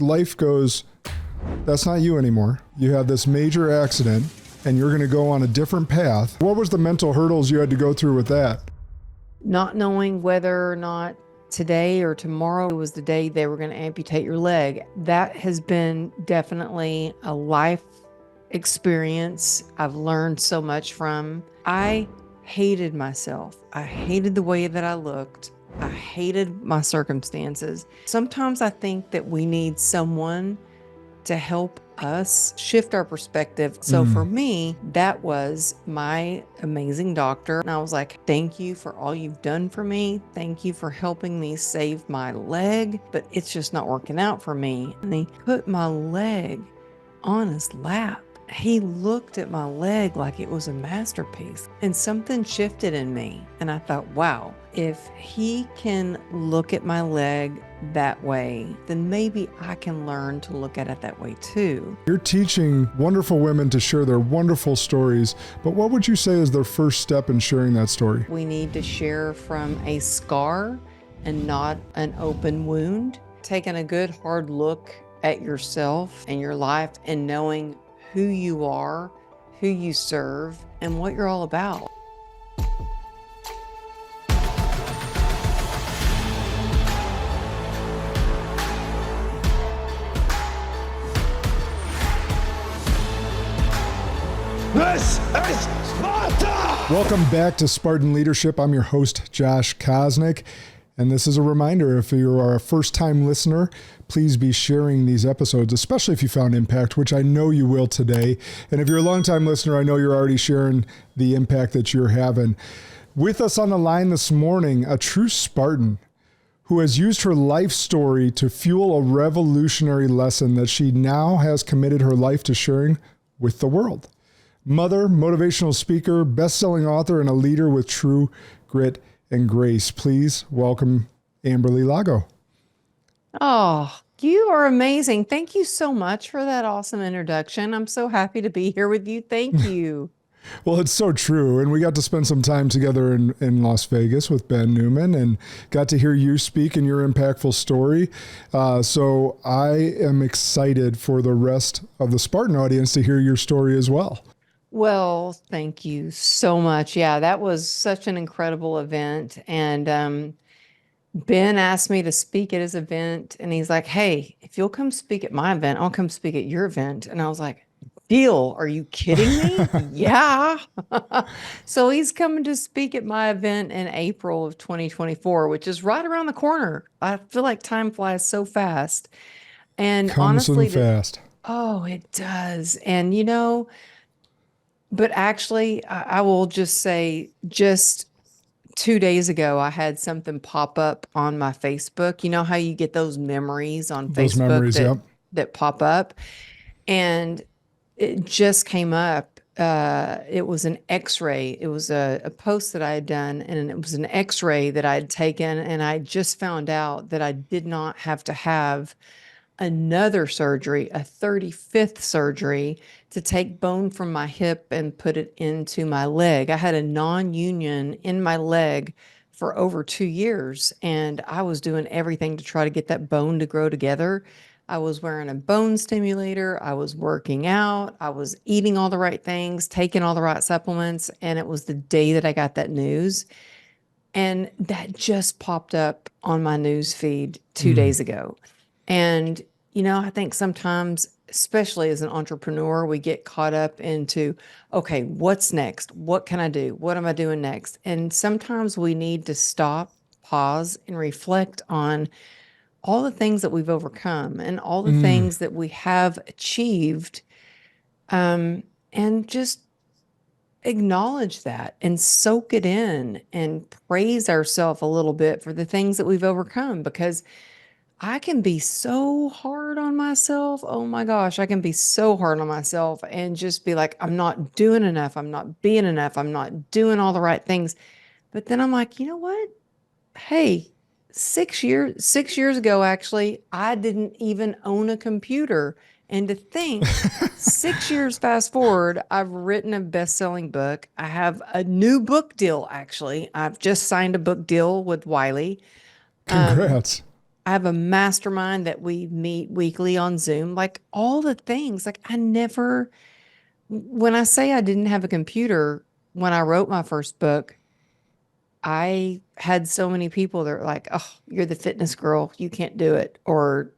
Life goes, that's not you anymore. You have this major accident and you're going to go on a different path. What was the mental hurdles you had to go through with that? Not knowing whether or not today or tomorrow was the day they were going to amputate your leg. That has been definitely a life experience I've learned so much from. I hated myself. I hated the way that I looked. I hated my circumstances. Sometimes I think that we need someone to help us shift our perspective. So for me, that was my amazing doctor. And I was like, thank you for all you've done for me. Thank you for helping me save my leg, but it's just not working out for me. And he put my leg on his lap. He looked at my leg like it was a masterpiece, and something shifted in me. And I thought, wow, if he can look at my leg that way, then maybe I can learn to look at it that way too. You're teaching wonderful women to share their wonderful stories, but what would you say is their first step in sharing that story? We need to share from a scar and not an open wound. Taking a good hard look at yourself and your life and knowing who you are, who you serve, and what you're all about. This is Sparta! Welcome back to Spartan Leadership. I'm your host, Josh Kosnick. And this is a reminder, if you are a first-time listener, please be sharing these episodes, especially if you found impact, which I know you will today. And if you're a long-time listener, I know you're already sharing the impact that you're having. With us on the line this morning, a true Spartan who has used her life story to fuel a revolutionary lesson that she now has committed her life to sharing with the world. Mother, motivational speaker, best-selling author, and a leader with true grit and grace. Please welcome Amberly Lago. Oh, you are amazing. Thank you so much for that awesome introduction. I'm so happy to be here with you. Thank you. Well, it's so true. And we got to spend some time together in Las Vegas with Ben Newman and got to hear you speak and your impactful story. So I am excited for the rest of the Spartan audience to hear your story as well. Well, thank you so much. Yeah, that was such an incredible event. And Ben asked me to speak at his event, and he's like, hey, if you'll come speak at my event, I'll come speak at your event. And I was like, deal, are you kidding me? Yeah. So he's coming to speak at my event in April of 2024, which is right around the corner. I feel like time flies so fast. And Comes honestly, in fast. oh, it does. And but actually, I will just say, just 2 days ago, I had something pop up on my Facebook. You know how you get those memories on Facebook that pop up? And it just came up. It was an X-ray. It was a post that I had done, and it was an X-ray that I had taken, and I just found out that I did not have to have another surgery, a 35th surgery, to take bone from my hip and put it into my leg. I had a non-union in my leg for over 2 years, and I was doing everything to try to get that bone to grow together. I was wearing a bone stimulator. I was working out. I was eating all the right things, taking all the right supplements. And it was the day that I got that news. And that just popped up on my news feed 2 days ago. And, I think sometimes, especially as an entrepreneur, we get caught up into, okay, what's next? What can I do? What am I doing next? And sometimes we need to stop, pause, and reflect on all the things that we've overcome and all the things that we have achieved, and just acknowledge that and soak it in and praise ourselves a little bit for the things that we've overcome, because I can be so hard on myself. Oh my gosh, I can be so hard on myself and just be like, I'm not doing enough. I'm not being enough. I'm not doing all the right things. But then I'm like, you know what? Hey, 6 years ago, actually, I didn't even own a computer. And to think 6 years fast forward, I've written a best-selling book. I have a new book deal, actually. I've just signed a book deal with Wiley. Congrats. I have a mastermind that we meet weekly on Zoom, like all the things. Like when I say I didn't have a computer when I wrote my first book, I had so many people that were like, oh, you're the fitness girl. You can't do it. Or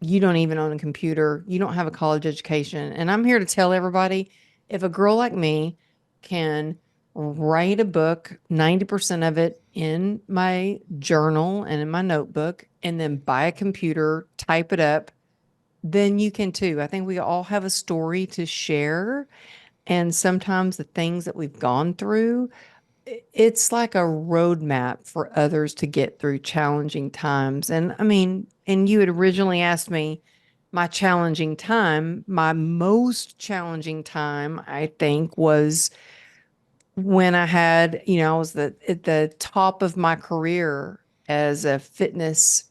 you don't even own a computer. You don't have a college education. And I'm here to tell everybody, if a girl like me can write a book, 90% of it in my journal and in my notebook, and then buy a computer, type it up, then you can too. I think we all have a story to share. And sometimes the things that we've gone through, it's like a roadmap for others to get through challenging times. And I mean, and you had originally asked me my challenging time. My most challenging time, I think, was when I had, I was at the top of my career as a fitness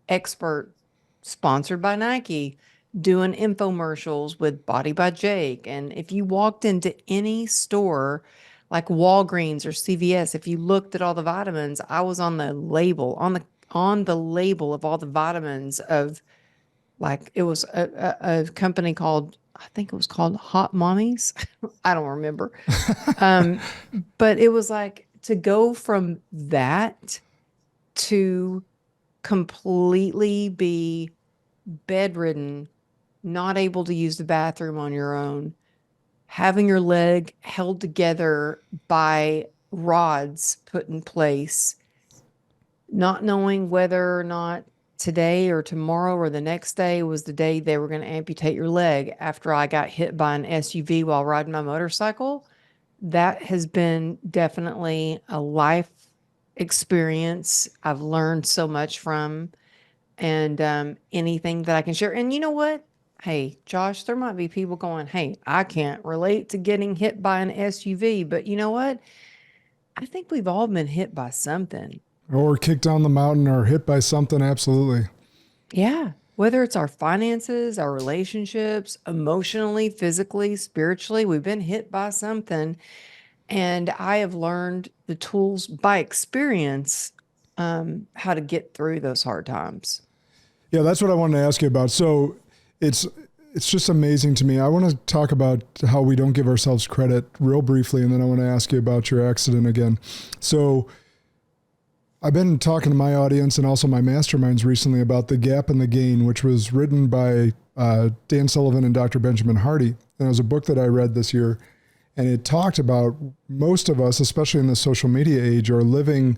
expert sponsored by Nike, doing infomercials with Body by Jake. And if you walked into any store like Walgreens or CVS, if you looked at all the vitamins, I was on the label, on the label of all the vitamins of, like, it was a company called, I think it was called Hot Mommies. I don't remember. Um, but it was like to go from that to completely be bedridden, not able to use the bathroom on your own, having your leg held together by rods put in place, not knowing whether or not today or tomorrow or the next day was the day they were going to amputate your leg after I got hit by an SUV while riding my motorcycle. That has been definitely a life experience I've learned so much from, and anything that I can share. And you know what? Hey, Josh, there might be people going, hey, I can't relate to getting hit by an SUV, but you know what? I think we've all been hit by something. Or kicked down the mountain or hit by something. Absolutely. Yeah. Whether it's our finances, our relationships, emotionally, physically, spiritually, we've been hit by something. And I have learned the tools by experience, how to get through those hard times. Yeah, that's what I wanted to ask you about. So it's just amazing to me. I want to talk about how we don't give ourselves credit real briefly, and then I want to ask you about your accident again. So I've been talking to my audience and also my masterminds recently about The Gap and the Gain, which was written by Dan Sullivan and Dr. Benjamin Hardy. And it was a book that I read this year, and it talked about most of us, especially in the social media age, are looking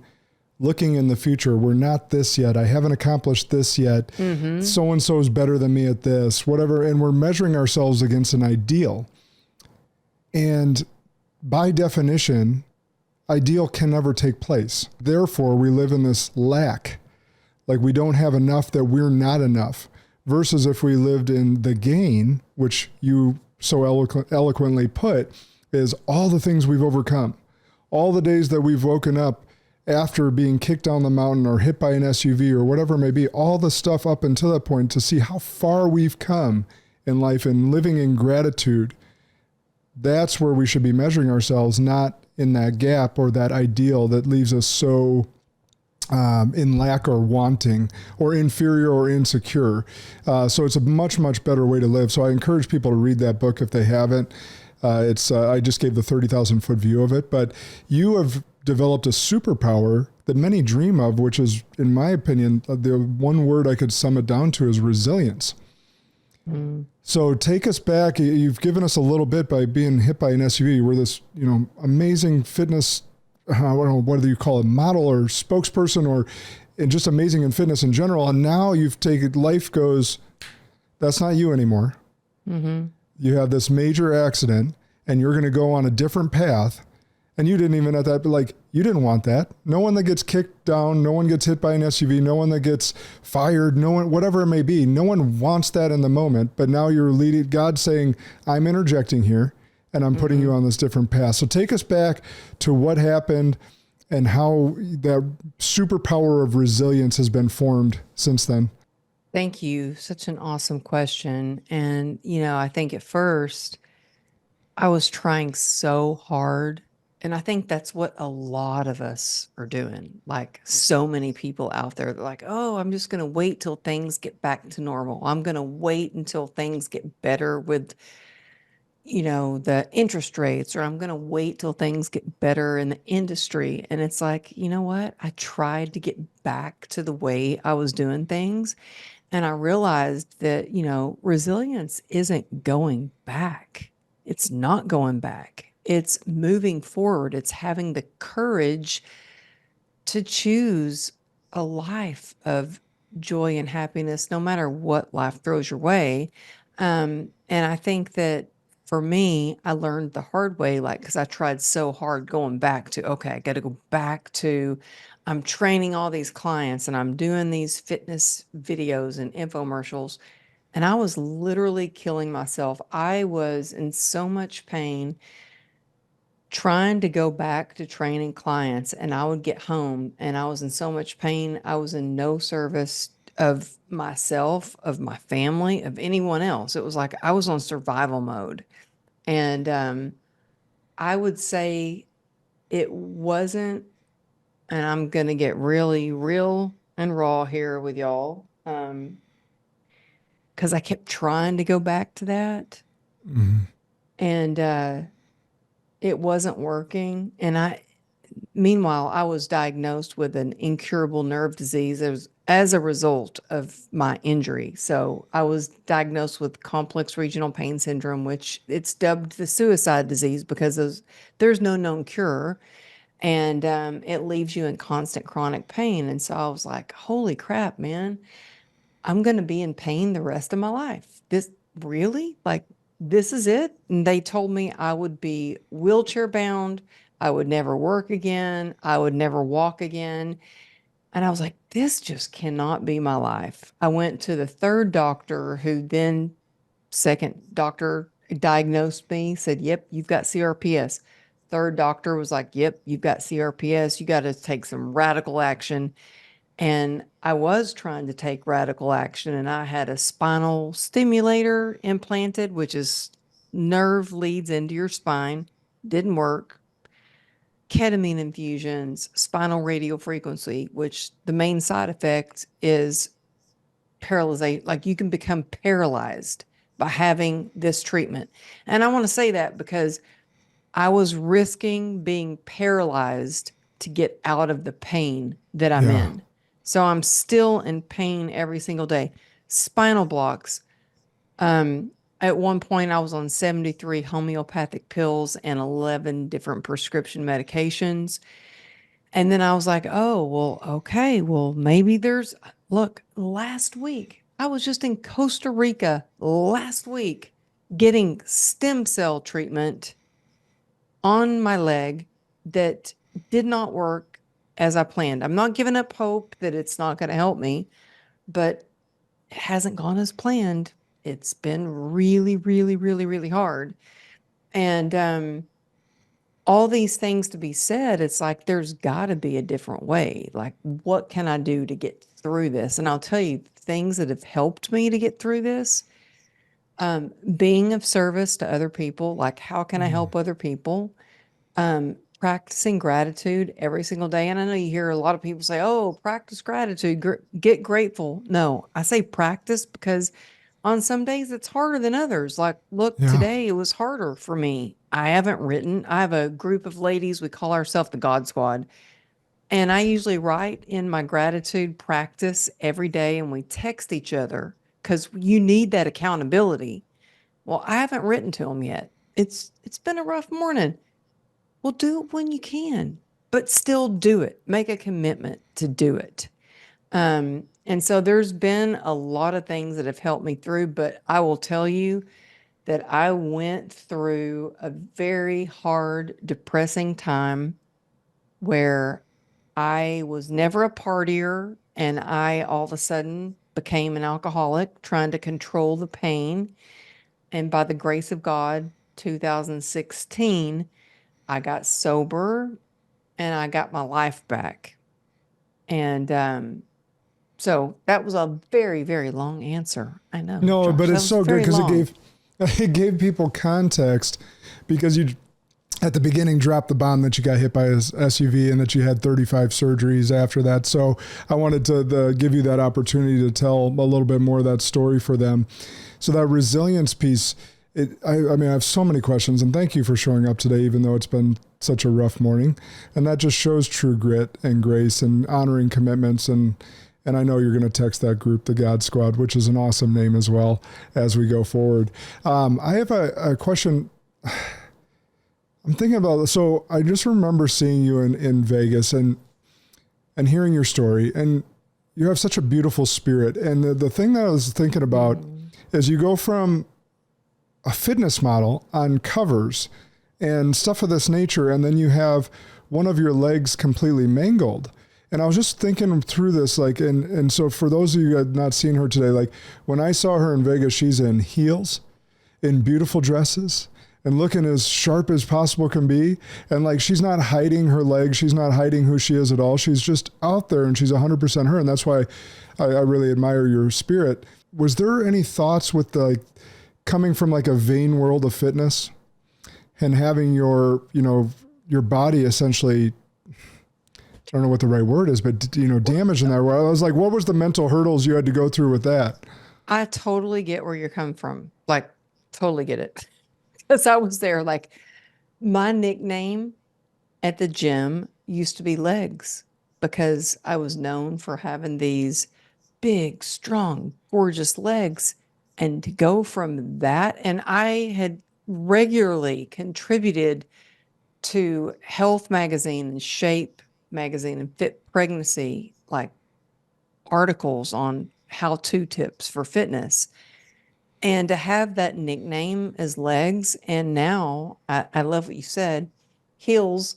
in the future. We're not this yet. I haven't accomplished this yet. Mm-hmm. So-and-so is better than me at this, whatever. And we're measuring ourselves against an ideal. And by definition, ideal can never take place. Therefore, we live in this lack. Like we don't have enough, that we're not enough. Versus if we lived in the gain, which you so eloquently put, is all the things we've overcome. All the days that we've woken up after being kicked down the mountain or hit by an SUV or whatever it may be, all the stuff up until that point, to see how far we've come in life and living in gratitude. That's where we should be measuring ourselves, not in that gap or that ideal that leaves us so in lack or wanting or inferior or insecure. So it's a much, much better way to live. So I encourage people to read that book if they haven't. I just gave the 30,000 foot view of it, but you have developed a superpower that many dream of, which is, in my opinion, the one word I could sum it down to is resilience. Mm. So take us back. You've given us a little bit by being hit by an SUV. You were this, amazing fitness, I don't know whether you call it model or spokesperson or and just amazing in fitness in general. And now you've taken, life goes, that's not you anymore. Mm-hmm. You have this major accident and you're going to go on a different path. And you didn't even at that, but you didn't want that. No one that gets kicked down, no one gets hit by an SUV, no one that gets fired, no one, whatever it may be. No one wants that in the moment, but now you're leading, God saying, I'm interjecting here and I'm putting you on this different path. So take us back to what happened and how that superpower of resilience has been formed since then. Thank you. Such an awesome question. And, I think at first I was trying so hard And I think that's what a lot of us are doing. Like so many people out there, they're like, oh, I'm just going to wait till things get back to normal. I'm going to wait until things get better with, the interest rates, or I'm going to wait till things get better in the industry. And it's like, you know what? I tried to get back to the way I was doing things. And I realized that, resilience isn't going back. It's not going back. It's moving forward. It's having the courage to choose a life of joy and happiness, no matter what life throws your way. And I think that for me, I learned the hard way, like, because I tried so hard going back to, okay, I got to go back to, I'm training all these clients and I'm doing these fitness videos and infomercials. And I was literally killing myself. I was in so much pain trying to go back to training clients, and I would get home and I was in so much pain. I was in no service of myself, of my family, of anyone else. It was like I was on survival mode. And I would say it wasn't, and I'm going to get really real and raw here with y'all, because I kept trying to go back to that. And it wasn't working. And meanwhile, I was diagnosed with an incurable nerve disease as a result of my injury. So I was diagnosed with complex regional pain syndrome, which it's dubbed the suicide disease because there's no known cure. And it leaves you in constant chronic pain. And so I was like, holy crap, man, I'm going to be in pain the rest of my life. This really? Like, this is it? And they told me I would be wheelchair bound. I would never work again. I would never walk again. And I was like, this just cannot be my life. I went to the third doctor, who then, second doctor, diagnosed me, said, yep, you've got CRPS. Third doctor was like, yep, you've got CRPS. You got to take some radical action. And I was trying to take radical action, and I had a spinal stimulator implanted, which is nerve leads into your spine. Didn't work. Ketamine infusions, spinal radio frequency, which the main side effect is paralyzation. Like, you can become paralyzed by having this treatment. And I want to say that because I was risking being paralyzed to get out of the pain that I'm Yeah. in. So I'm still in pain every single day. Spinal blocks. At one point, I was on 73 homeopathic pills and 11 different prescription medications. And then I was like, oh, well, okay, well, maybe look, last week, I was just in Costa Rica last week getting stem cell treatment on my leg that did not work as I planned. I'm not giving up hope that it's not going to help me, but it hasn't gone as planned. It's been really, really, really, really hard. And all these things to be said, it's like there's got to be a different way. Like, what can I do to get through this? And I'll tell you things that have helped me to get through this. Being of service to other people, like how can I help other people? Practicing gratitude every single day. And I know you hear a lot of people say, oh, practice gratitude, get grateful. No, I say practice because on some days it's harder than others. Like, look, Yeah. today it was harder for me. I haven't written. I have a group of ladies. We call ourselves the God Squad. And I usually write in my gratitude practice every day, and we text each other because you need that accountability. Well, I haven't written to them yet. It's been a rough morning. Well, do it when you can, but still do it. Make a commitment to do it. And so there's been a lot of things that have helped me through, but I will tell you that I went through a very hard, depressing time where I was never a partier, and I all of a sudden became an alcoholic trying to control the pain. And by the grace of God, 2016, I got sober and I got my life back. And so that was a very, very long answer. I know, No, Josh, but that it's was so good very because long. it gave people context, because at the beginning dropped the bomb that you got hit by his SUV and that you had 35 surgeries after that. So I wanted to give you that opportunity to tell a little bit more of that story for them. So that resilience piece, I mean, I have so many questions, and thank you for showing up today, even though it's been such a rough morning. And that just shows true grit and grace and honoring commitments. And I know you're going to text that group, the God Squad, which is an awesome name as well as we go forward. I have a question. I'm thinking about, so I just remember seeing you in Vegas and hearing your story, and you have such a beautiful spirit. And the thing that I was thinking about is you go from a fitness model on covers and stuff of this nature, and then you have one of your legs completely mangled. And I was just thinking through this, like, and so for those of you who had not seen her today, like when I saw her in Vegas, she's in heels, in beautiful dresses, and looking as sharp as possible can be. And like, she's not hiding her legs. She's not hiding who she is at all. She's just out there, and she's 100% her. And that's why I really admire your spirit. Was there any thoughts with the, like, coming from like a vain world of fitness and having your, you know, your body essentially, I don't know what the right word is, but, you know, damaged in that way? I was like, what was the mental hurdles you had to go through with that? I totally get where you're coming from. Like, totally get it. Because I was there. Like, my nickname at the gym used to be Legs, because I was known for having these big, strong, gorgeous legs. And to go from that, and I had regularly contributed to Health Magazine and Shape Magazine and Fit Pregnancy, like articles on how-to tips for fitness. And to have that nickname as Legs, and now I love what you said, heels,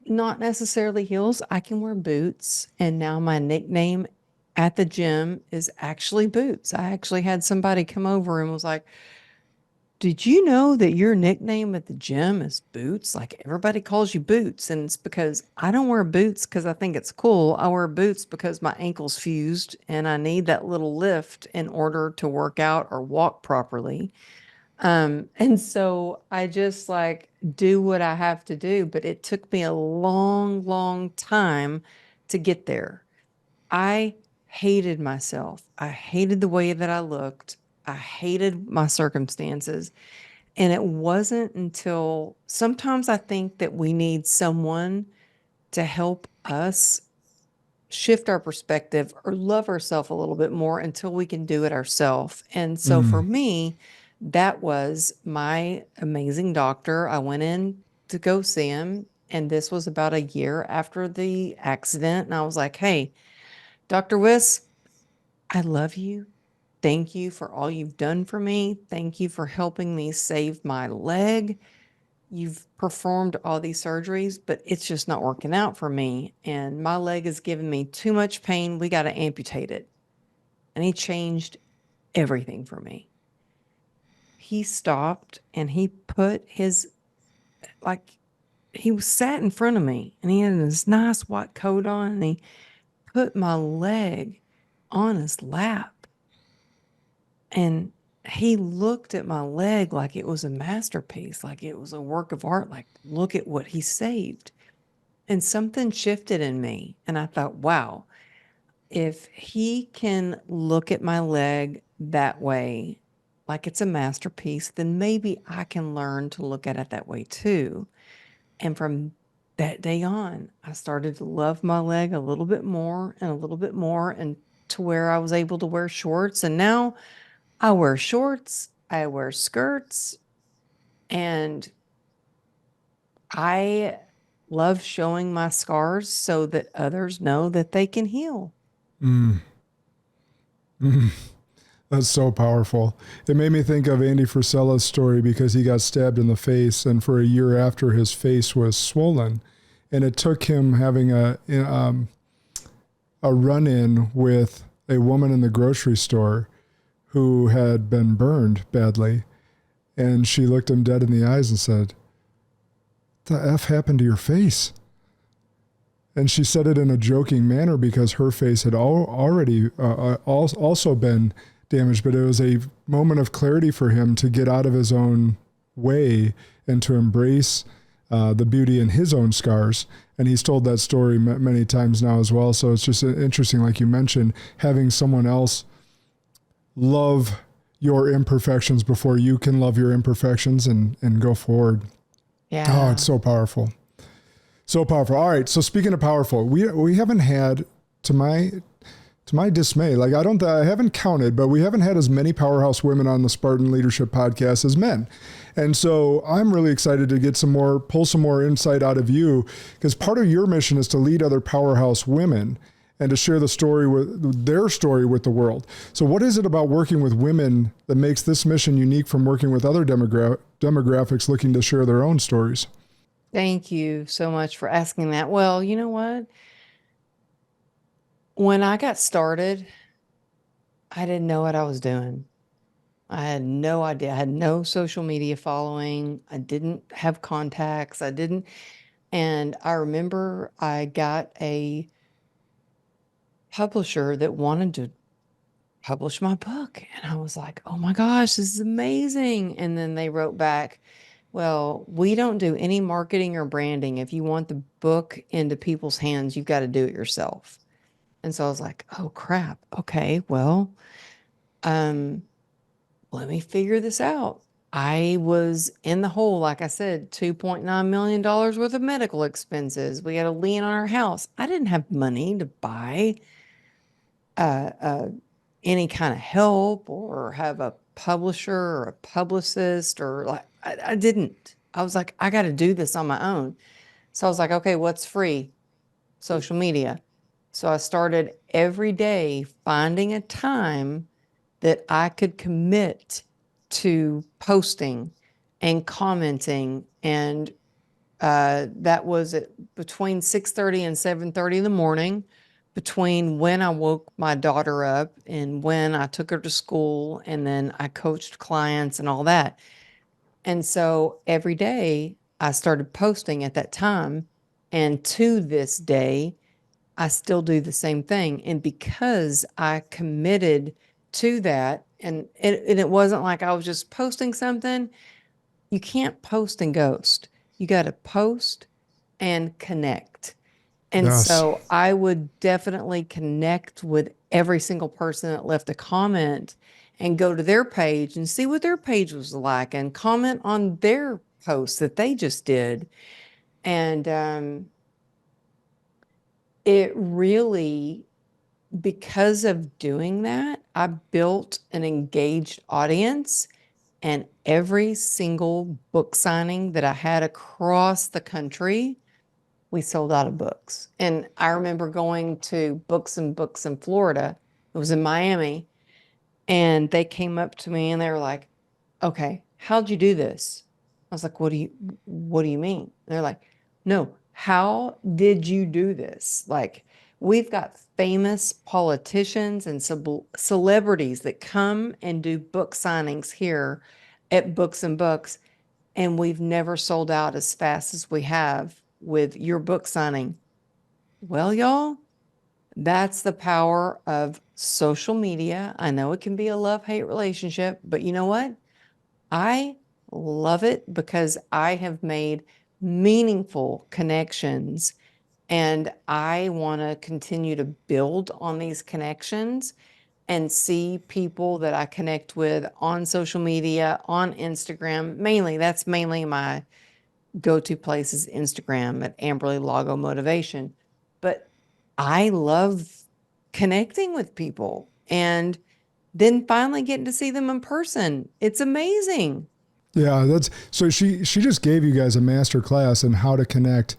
not necessarily heels. I can wear boots, and now my nickname at the gym is actually Boots. I actually had somebody come over and was like, did you know that your nickname at the gym is Boots? Like, everybody calls you Boots. And it's because I don't wear boots because I think it's cool. I wear boots because my ankle's fused and I need that little lift in order to work out or walk properly. And so I just like do what I have to do, but it took me a long, long time to get there. I hated myself. I hated the way that I looked. I hated my circumstances. And it wasn't until sometimes I think that we need someone to help us shift our perspective or love ourselves a little bit more until we can do it ourselves. And so for me, that was my amazing doctor. I went in to go see him, and this was about a year after the accident. And I was like, hey, Dr. Wiss, I love you. Thank you for all you've done for me. Thank you for helping me save my leg. You've performed all these surgeries, but it's just not working out for me. And my leg is giving me too much pain. We got to amputate it. And he changed everything for me. He stopped and he put his, like, he sat in front of me and he had this nice white coat on, and he put my leg on his lap. And he looked at my leg like it was a masterpiece, like it was a work of art, like, look at what he saved. And something shifted in me. And I thought, wow, if he can look at my leg that way, like it's a masterpiece, then maybe I can learn to look at it that way too. And from that day on, I started to love my leg a little bit more and a little bit more, and to where I was able to wear shorts. And now I wear shorts, I wear skirts, and I love showing my scars so that others know that they can heal. That's so powerful. It made me think of Andy Frisella's story, because he got stabbed in the face, and for a year after, his face was swollen. And it took him having a run-in with a woman in the grocery store who had been burned badly. And she looked him dead in the eyes and said, "What the F happened to your face?" And she said it in a joking manner because her face had already also been damaged, but it was a moment of clarity for him to get out of his own way and to embrace the beauty in his own scars. And he's told that story many times now as well. So it's just interesting, like you mentioned, having someone else love your imperfections before you can love your imperfections and go forward. Yeah. Oh, it's so powerful. So powerful. All right. So speaking of powerful, we haven't had, to my dismay, like I haven't counted, but we haven't had as many powerhouse women on the Spartan Leadership podcast as men. And so I'm really excited to pull some more insight out of you, because part of your mission is to lead other powerhouse women and to share their story with the world. So what is it about working with women that makes this mission unique from working with other demographics looking to share their own stories? Thank you so much for asking that. Well, you know what? When I got started, I didn't know what I was doing. I had no idea. I had no social media following. I didn't have contacts. And I remember I got a publisher that wanted to publish my book. And I was like, oh my gosh, this is amazing. And then they wrote back, well, we don't do any marketing or branding. If you want the book into people's hands, you've got to do it yourself. And so I was like, oh crap. Okay, well, let me figure this out. I was in the hole, like I said, $2.9 million worth of medical expenses. We had a lien on our house. I didn't have money to buy any kind of help or have a publisher or a publicist, or like, I didn't. I was like, I got to do this on my own. So I was like, okay, what's free? Social media. So I started every day finding a time that I could commit to posting and commenting. And that was between 6:30 and 7:30 in the morning, between when I woke my daughter up and when I took her to school, and then I coached clients and all that. And so every day I started posting at that time. And to this day, I still do the same thing. And because I committed to that, and it wasn't like I was just posting something. You can't post and ghost. You got to post and connect. And Yes. so I would definitely connect with every single person that left a comment and go to their page and see what their page was like and comment on their post that they just did. And it really, because of doing that, I built an engaged audience. And every single book signing that I had across the country, we sold out of books. And I remember going to Books and Books in Florida. It was in Miami. And they came up to me and they were like, okay, how'd you do this? I was like, what do you mean? And they're like, no, how did you do this? Like, we've got famous politicians and celebrities that come and do book signings here at Books and Books, and we've never sold out as fast as we have with your book signing. Well, y'all, that's the power of social media. I know it can be a love-hate relationship, but you know what? I love it because I have made meaningful connections, and I want to continue to build on these connections and see people that I connect with on social media, on Instagram. That's mainly my go-to place is Instagram at Amberly Lago Motivation. But I love connecting with people and then finally getting to see them in person. It's amazing. Yeah, so she just gave you guys a master class in how to connect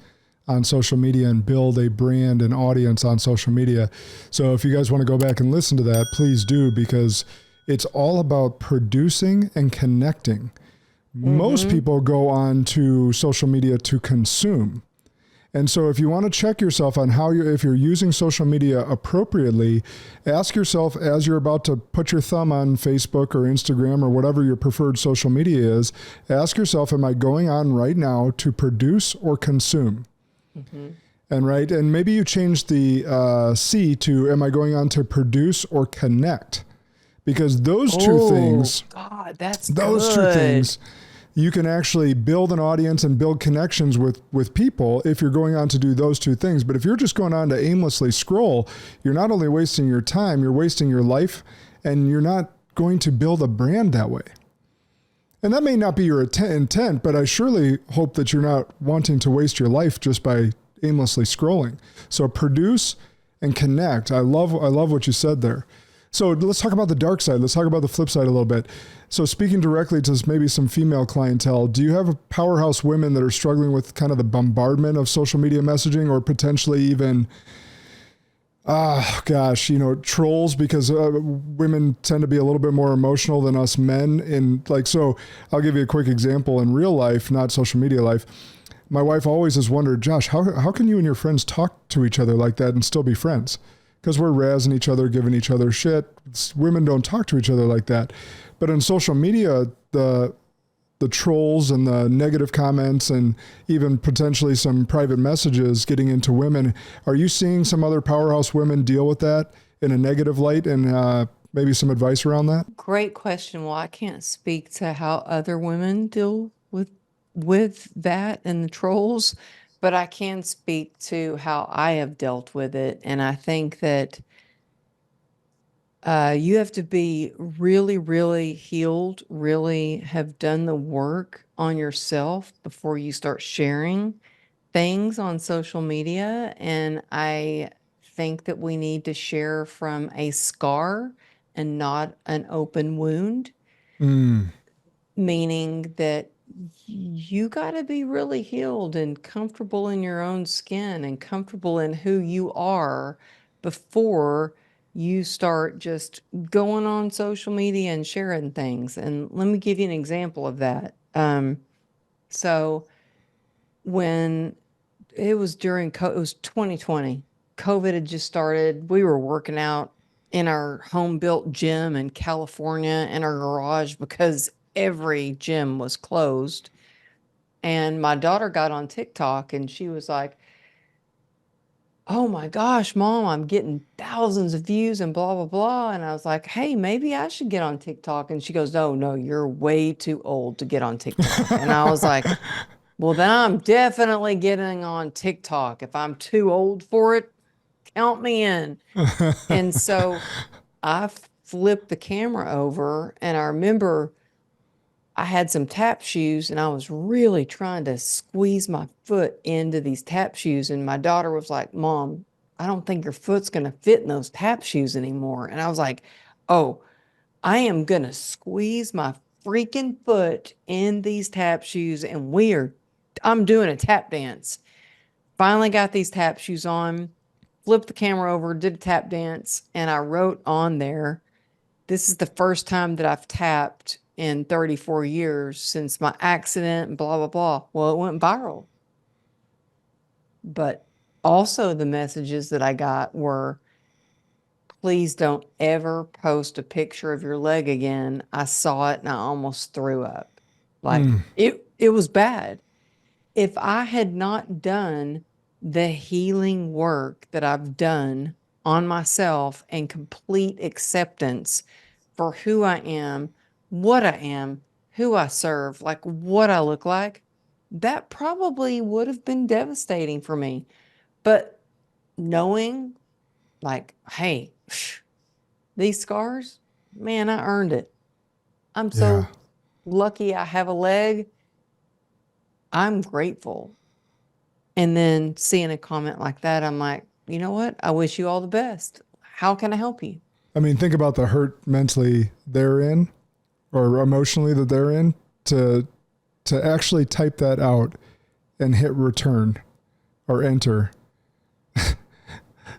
on social media and build a brand and audience on social media. So if you guys want to go back and listen to that, please do, because it's all about producing and connecting. Mm-hmm. Most people go on to social media to consume. And so if you want to check yourself on if you're using social media appropriately, ask yourself as you're about to put your thumb on Facebook or Instagram or whatever your preferred social media is, ask yourself, am I going on right now to produce or consume? Mm-hmm. And maybe you change the C to, am I going on to produce or connect? Because those two things, God, that's those good. two things, you can actually build an audience and build connections with people if you're going on to do those two things. But if you're just going on to aimlessly scroll, you're not only wasting your time, you're wasting your life, and you're not going to build a brand that way. And that may not be your intent, but I surely hope that you're not wanting to waste your life just by aimlessly scrolling. So produce and connect. I love what you said there. So let's talk about the dark side. Let's talk about the flip side a little bit. So speaking directly to maybe some female clientele, do you have powerhouse women that are struggling with kind of the bombardment of social media messaging, or potentially even, trolls? Because women tend to be a little bit more emotional than us men. So I'll give you a quick example in real life, not social media life. My wife always has wondered, Josh, how can you and your friends talk to each other like that and still be friends? Because we're razzing each other, giving each other shit. Women don't talk to each other like that. But in social media, the trolls and the negative comments and even potentially some private messages getting into women, are you seeing some other powerhouse women deal with that in a negative light, and maybe some advice around that? Great question. Well, I can't speak to how other women deal with that and the trolls, but I can speak to how I have dealt with it. And I think that you have to be really, really healed, really have done the work on yourself before you start sharing things on social media. And I think that we need to share from a scar and not an open wound, meaning that you got to be really healed and comfortable in your own skin and comfortable in who you are before you start just going on social media and sharing things. And let me give you an example of that. So when it was it was 2020, COVID had just started. We were working out in our home built gym in California in our garage because every gym was closed. And my daughter got on TikTok and she was like, "Oh my gosh, Mom, I'm getting thousands of views and blah, blah, blah." And I was like, "Hey, maybe I should get on TikTok." And she goes, no, you're way too old to get on TikTok. And I was like, well, then I'm definitely getting on TikTok. If I'm too old for it, count me in. And so I flipped the camera over, and I remember I had some tap shoes and I was really trying to squeeze my foot into these tap shoes. And my daughter was like, "Mom, I don't think your foot's going to fit in those tap shoes anymore." And I was like, "Oh, I am going to squeeze my freaking foot in these tap shoes. And I'm doing a tap dance." Finally got these tap shoes on, flipped the camera over, did a tap dance. And I wrote on there, "This is the first time that I've tapped in 34 years since my accident and blah, blah, blah." Well, it went viral. But also the messages that I got were, "Please don't ever post a picture of your leg again. I saw it and I almost threw up." Like it was bad. If I had not done the healing work that I've done on myself and complete acceptance for who I am, what I am, who I serve, like what I look like, that probably would have been devastating for me. But knowing, like, hey, these scars, man, I earned it. I'm so lucky I have a leg. I'm grateful. And then seeing a comment like that, I'm like, you know what? I wish you all the best. How can I help you? I mean, think about the hurt mentally they're in, or emotionally that they're in, to actually type that out and hit return or enter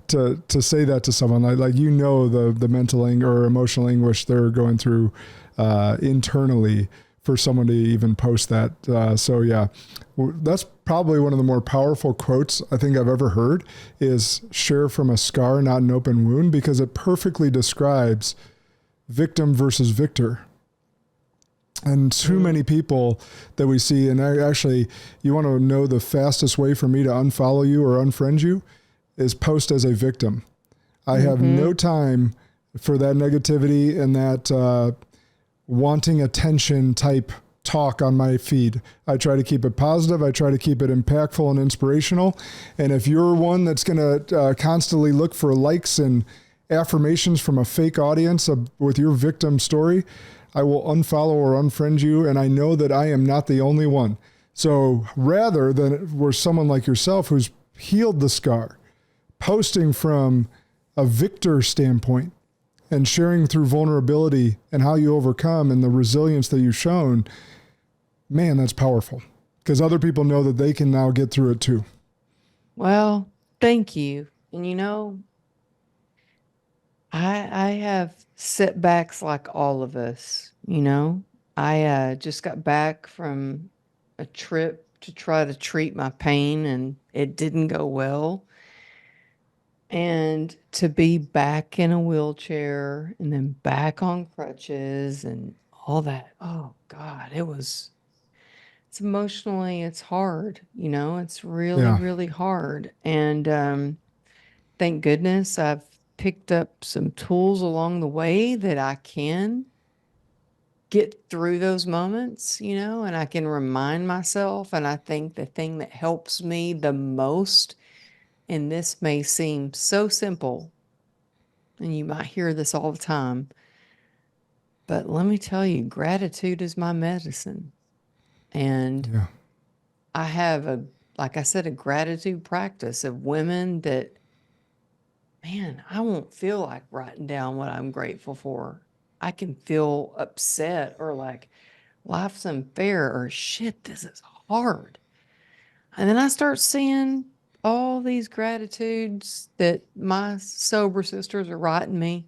to say that to someone, like the mental or emotional anguish they're going through internally for someone to even post that. So yeah, that's probably one of the more powerful quotes I think I've ever heard, is "share from a scar, not an open wound," because it perfectly describes victim versus victor. And too many people that we see, and you want to know the fastest way for me to unfollow you or unfriend you is post as a victim. I have no time for that negativity and that wanting attention type talk on my feed. I try to keep it positive. I try to keep it impactful and inspirational. And if you're one that's going to constantly look for likes and affirmations from a fake audience with your victim story, I will unfollow or unfriend you. And I know that I am not the only one. So rather than we're someone like yourself who's healed the scar, posting from a victor standpoint and sharing through vulnerability and how you overcome and the resilience that you've shown, man, that's powerful, because other people know that they can now get through it too. Well, thank you. And you know, I have setbacks like all of us, you know. I just got back from a trip to try to treat my pain and it didn't go well. And to be back in a wheelchair and then back on crutches and all that. Oh God, it's emotionally, it's hard, you know, it's really, Yeah. really hard. And thank goodness I've picked up some tools along the way that I can get through those moments, you know, and I can remind myself. And I think the thing that helps me the most, and this may seem so simple, and you might hear this all the time, but let me tell you, gratitude is my medicine. And Yeah. I have like I said, a gratitude practice of women that, man, I won't feel like writing down what I'm grateful for. I can feel upset or like life's unfair or shit, this is hard. And then I start seeing all these gratitudes that my sober sisters are writing me.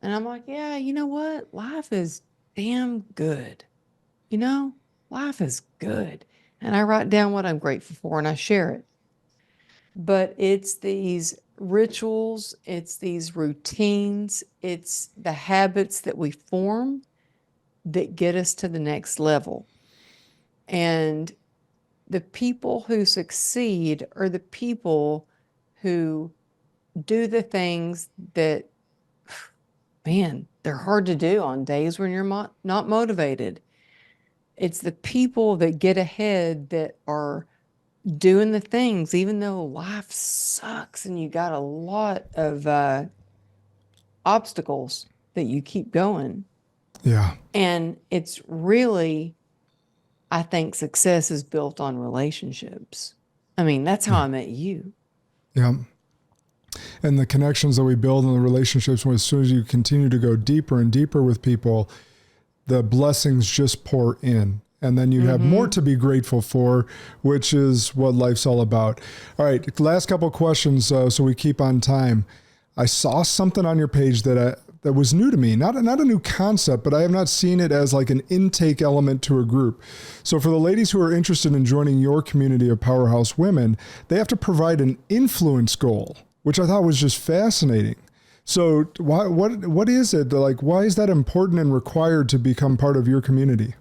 And I'm like, yeah, you know what? Life is damn good. You know, life is good. And I write down what I'm grateful for and I share it. But it's these rituals, it's these routines, it's the habits that we form that get us to the next level. And the people who succeed are the people who do the things that, man, they're hard to do on days when you're not motivated. It's the people that get ahead that are doing the things, even though life sucks and you got a lot of obstacles that you keep going. Yeah. And it's really, I think success is built on relationships. I mean, that's how I met you. Yeah. And the connections that we build in the relationships, as soon as you continue to go deeper and deeper with people, the blessings just pour in. And then you have more to be grateful for, which is what life's all about. All right, last couple of questions so we keep on time. I saw something on your page that was new to me, not a new concept, but I have not seen it as like an intake element to a group. So for the ladies who are interested in joining your community of powerhouse women, they have to provide an influence goal, which I thought was just fascinating. So what is it? Like, why is that important and required to become part of your community?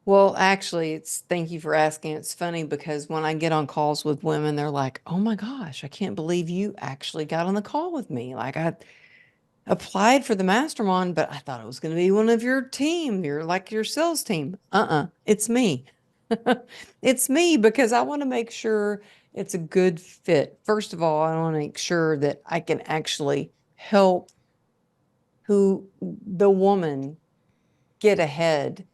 Well, actually, thank you for asking. It's funny because when I get on calls with women, they're like, oh my gosh, I can't believe you actually got on the call with me. Like I applied for the mastermind, but I thought it was going to be one of your team. You're like your sales team. It's me. It's me because I want to make sure it's a good fit. First of all, I want to make sure that I can actually help the woman get ahead,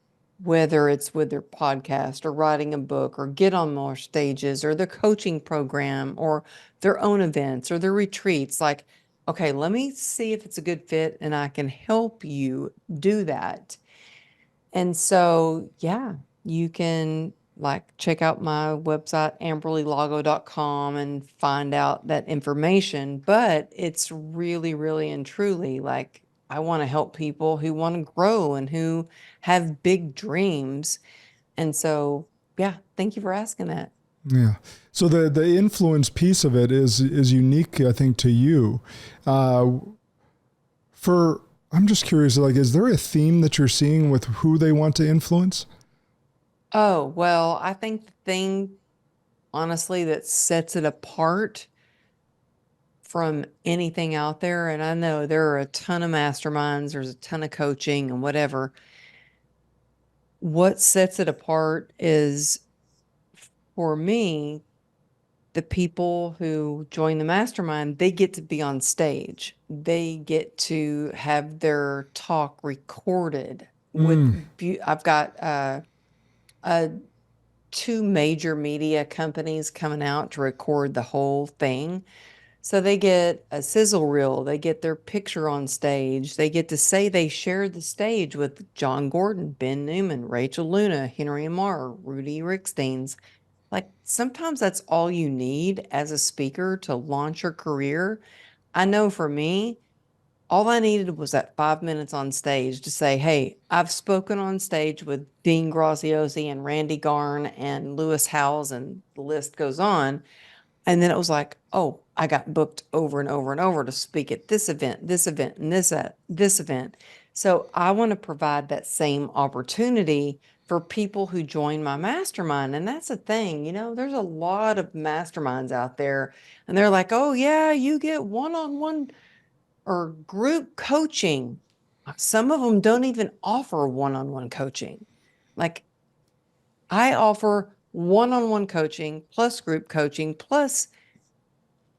whether it's with their podcast or writing a book or get on more stages or their coaching program or their own events or their retreats. Like, okay, let me see if it's a good fit and I can help you do that. And so, yeah, you can like check out my website, amberlylago.com, and find out that information. But it's really, really and truly like I want to help people who want to grow and who have big dreams. And so, yeah, thank you for asking that. Yeah. So the influence piece of it is unique, I think, to you. I'm just curious, like, is there a theme that you're seeing with who they want to influence? Oh, well, I think the thing, honestly, that sets it apart from anything out there, and I know there are a ton of masterminds, there's a ton of coaching and whatever. what sets it apart is, for me, the people who join the mastermind, they get to be on stage. They get to have their talk recorded with, I've got two major media companies coming out to record the whole thing. So they get a sizzle reel, they get their picture on stage, they get to say they shared the stage with John Gordon, Ben Newman, Rachel Luna, Henry Amar, Rudy Ricksteins. Like, sometimes that's all you need as a speaker to launch your career. I know for me, all I needed was that 5 minutes on stage to say, hey, I've spoken on stage with Dean Graziosi and Randy Garn and Lewis Howes, and the list goes on. And then it was like, oh, I got booked over and over and over to speak at this event, and this event. So I want to provide that same opportunity for people who join my mastermind. And that's the thing, there's a lot of masterminds out there, and they're like, oh yeah, you get one-on-one or group coaching. Some of them don't even offer one-on-one coaching. Like, I offer one-on-one coaching plus group coaching plus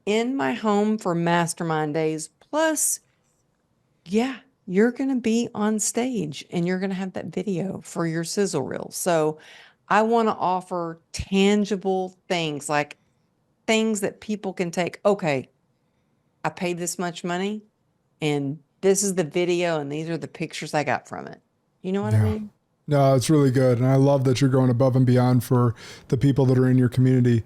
in my home for mastermind days. Plus, yeah, you're going to be on stage and you're going to have that video for your sizzle reel. So I want to offer tangible things, like things that people can take. Okay, I paid this much money and this is the video and these are the pictures I got from it. You know what I mean? No, it's really good. And I love that you're going above and beyond for the people that are in your community.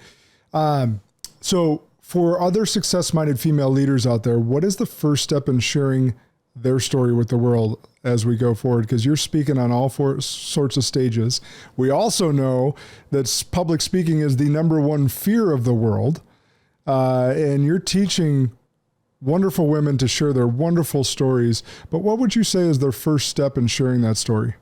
So for other success-minded female leaders out there, what is the first step in sharing their story with the world as we go forward? Because you're speaking on all four sorts of stages. We also know that public speaking is the number one fear of the world. And you're teaching wonderful women to share their wonderful stories. But what would you say is their first step in sharing that story?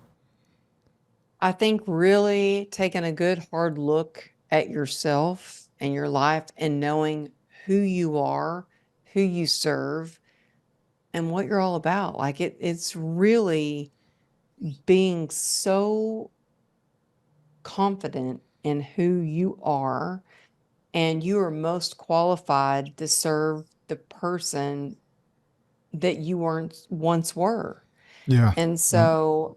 I think really taking a good hard look at yourself and your life and knowing who you are, who you serve, and what you're all about. Like, it's really being so confident in who you are, and you are most qualified to serve the person that you once were. Yeah. And so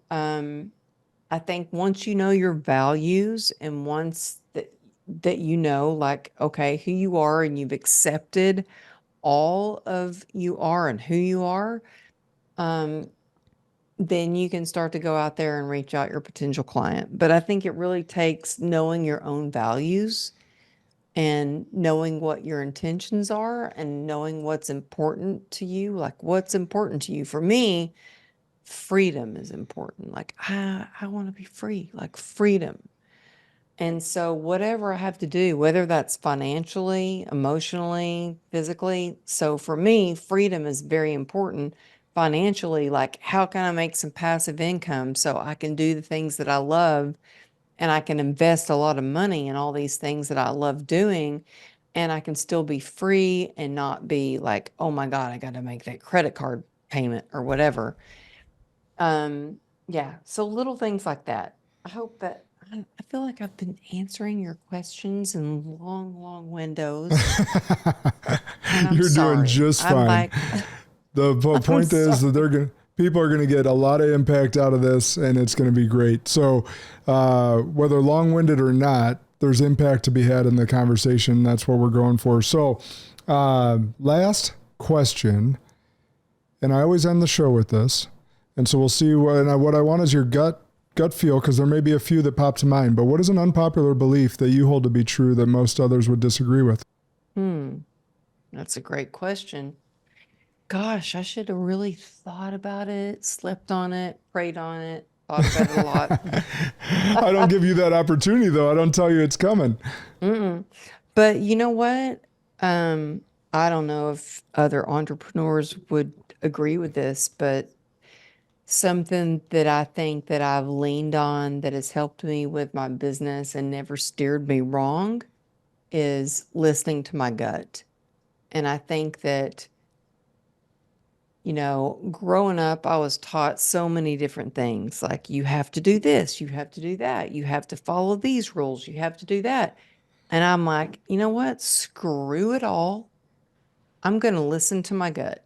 I think once you know your values, and once that like, okay, who you are, and you've accepted all of you are and who you are, then you can start to go out there and reach out your potential client. But I think it really takes knowing your own values and knowing what your intentions are and knowing what's important to you. Like, what's important to you? For me, freedom is important. Like, I want to be free, like freedom. And so whatever I have to do, whether that's financially, emotionally, physically. So for me, freedom is very important. Financially, like, how can I make some passive income so I can do the things that I love, and I can invest a lot of money in all these things that I love doing, and I can still be free and not be like, oh my God, I got to make that credit card payment or whatever. Yeah. So little things like that. I hope that I feel like I've been answering your questions in long windows. And I'm You're doing sorry. just I'm fine. like, The I'm point is that sorry. people are going to get a lot of impact out of this, and it's going to be great. So whether long-winded or not, there's impact to be had in the conversation. That's what we're going for. So last question, and I always end the show with this. And so we'll see what I want is your gut feel, because there may be a few that pop to mind. But what is an unpopular belief that you hold to be true that most others would disagree with? That's a great question. Gosh, I should have really thought about it, slept on it, prayed on it, thought about it a lot. I don't give you that opportunity, though. I don't tell you it's coming. But you know what? I don't know if other entrepreneurs would agree with this, but something that I think that I've leaned on that has helped me with my business and never steered me wrong is listening to my gut. And I think that growing up, I was taught so many different things. Like, you have to do this, you have to do that, you have to follow these rules, you have to do that. And I'm like, you know what? Screw it all. I'm going to listen to my gut.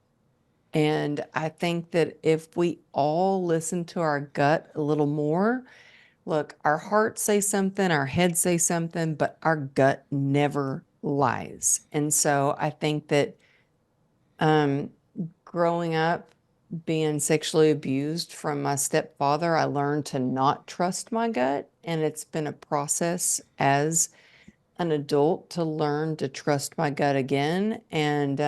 And I think that if we all listen to our gut a little more, look, our hearts say something, our heads say something, but our gut never lies. And so I think that growing up being sexually abused from my stepfather, I learned to not trust my gut. And it's been a process as an adult to learn to trust my gut again. And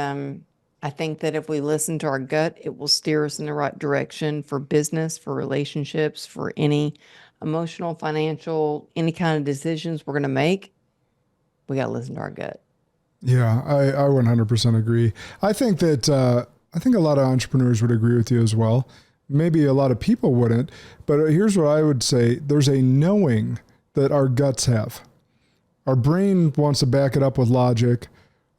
I think that if we listen to our gut, it will steer us in the right direction for business, for relationships, for any emotional, financial, any kind of decisions we're going to make. We got to listen to our gut. Yeah, I 100% agree. I think that, I think a lot of entrepreneurs would agree with you as well. Maybe a lot of people wouldn't, but here's what I would say. There's a knowing that our guts have. Our brain wants to back it up with logic.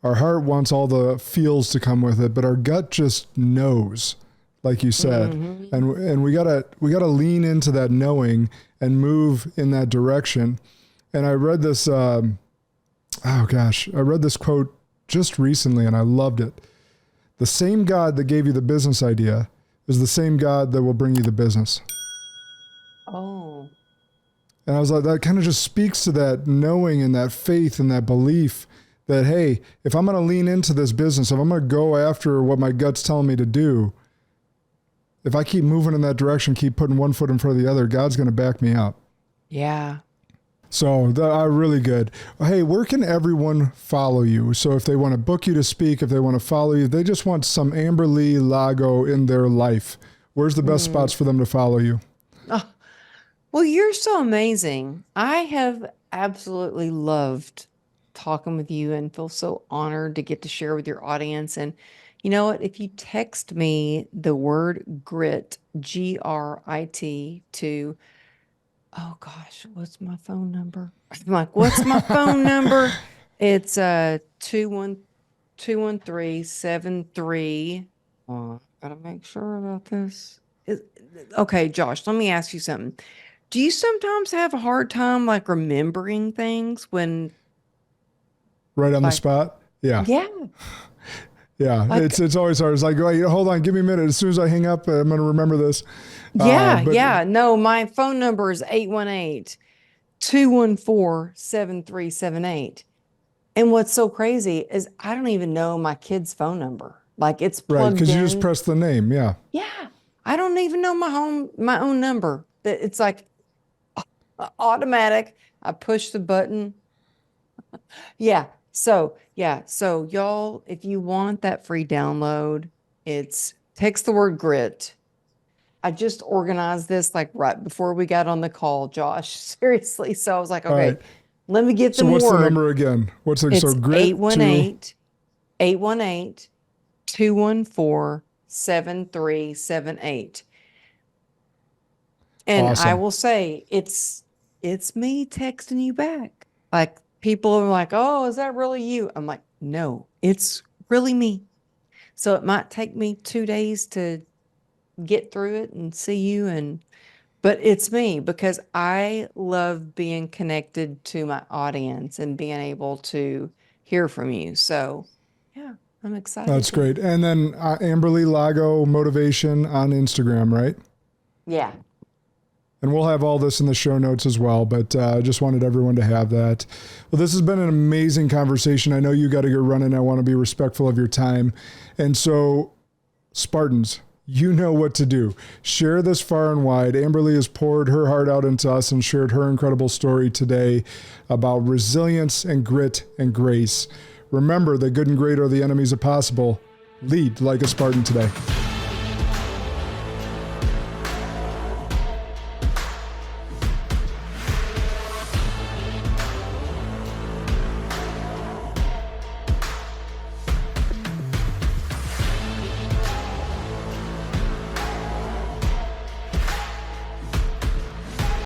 Our heart wants all the feels to come with it, but our gut just knows, like you said. Mm-hmm. And we gotta lean into that knowing and move in that direction. And I read this, I read this quote just recently and I loved it. The same God that gave you the business idea is the same God that will bring you the business. Oh. And I was like, that kind of just speaks to that knowing and that faith and that belief that, hey, if I'm going to lean into this business, if I'm going to go after what my gut's telling me to do, if I keep moving in that direction, keep putting one foot in front of the other, God's going to back me up. Yeah. So really good. Hey, where can everyone follow you? So if they want to book you to speak, if they want to follow you, they just want some Amberly Lago in their life. Where's the best spots for them to follow you? Oh, well, you're so amazing. I have absolutely loved talking with you and feel so honored to get to share with your audience. And you know what? If you text me the word grit, GRIT, to, oh gosh, what's my phone number? I'm like, what's my phone number? It's 21373. Gotta make sure about this. Okay, Josh, let me ask you something. Do you sometimes have a hard time like remembering things when Right on the spot? Yeah. Yeah. Yeah. Like, It's always hard. It's like, oh, hold on, give me a minute. As soon as I hang up, I'm going to remember this. yeah. No, my phone number is 818-214-7378. And what's so crazy is I don't even know my kid's phone number. Like, it's Right, plugged because you in. just press the name. Yeah. Yeah. I don't even know my own number. It's like automatic. I push the button. Yeah. So y'all, if you want that free download, it's text the word grit. I just organized this like right before we got on the call, Josh. Seriously. So I was like, okay, right. let me get the So what's word. the number again? What's it? It's So grit 818-214-7378. And Awesome. I will say it's me texting you back. Like, people are like, oh, is that really you? I'm like, no, it's really me. So it might take me 2 days to get through it and see you, but it's me, because I love being connected to my audience and being able to hear from you. So yeah, I'm excited. That's great. And then Amberly Lago Motivation on Instagram, right? Yeah. And we'll have all this in the show notes as well, but I just wanted everyone to have that. Well, this has been an amazing conversation. I know you got to get running. I want to be respectful of your time. And so, Spartans, you know what to do. Share this far and wide. Amberly has poured her heart out into us and shared her incredible story today about resilience and grit and grace. Remember that good and great are the enemies of possible. Lead like a Spartan today.